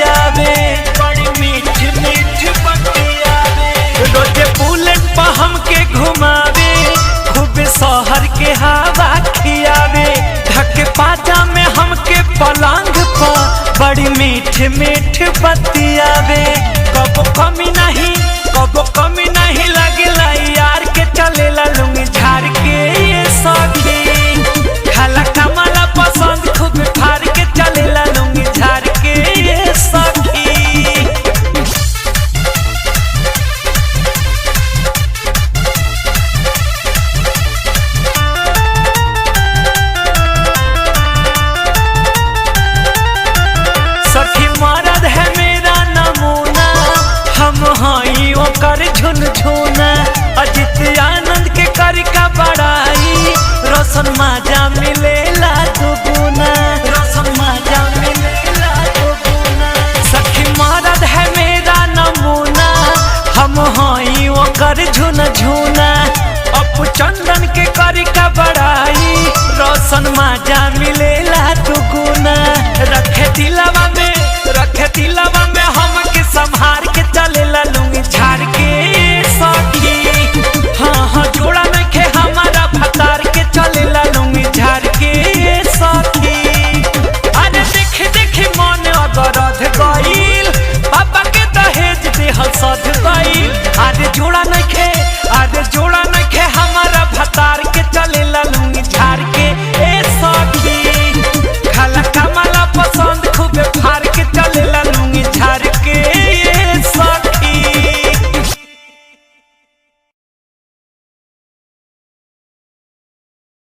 बतियावे, बड़ी मीठ मीठ बतियावे। रोजे बुलेट पर हमके घुमावे, खूब शहर के हवा खियावे। ढके पाजा में हमके पलंग पर बड़ी मीठ मीठ बतियावे। कबो कमी नहीं लगेला यार के, चलेला लुंगी झाड़ के ये सखी। खाला कमाला पसंद खूब फाड़ के, चलेला लुंगी झाड़ के ये सखी। सखी मरद है मेरा नमूना, हम हई ओकर झुनझुना। अजित आनंद के करी का बड़ाई, रोशन माजा मिलेला दुगुना, रोशन माजा मिलेला दुगुना। सखी मरद है मेरा नमूना, हम हई ओकर झुनझुना। अपू चंदन के करी का बड़ाई, रोशन माजा मिलेला दुगुना। रखे दिलवा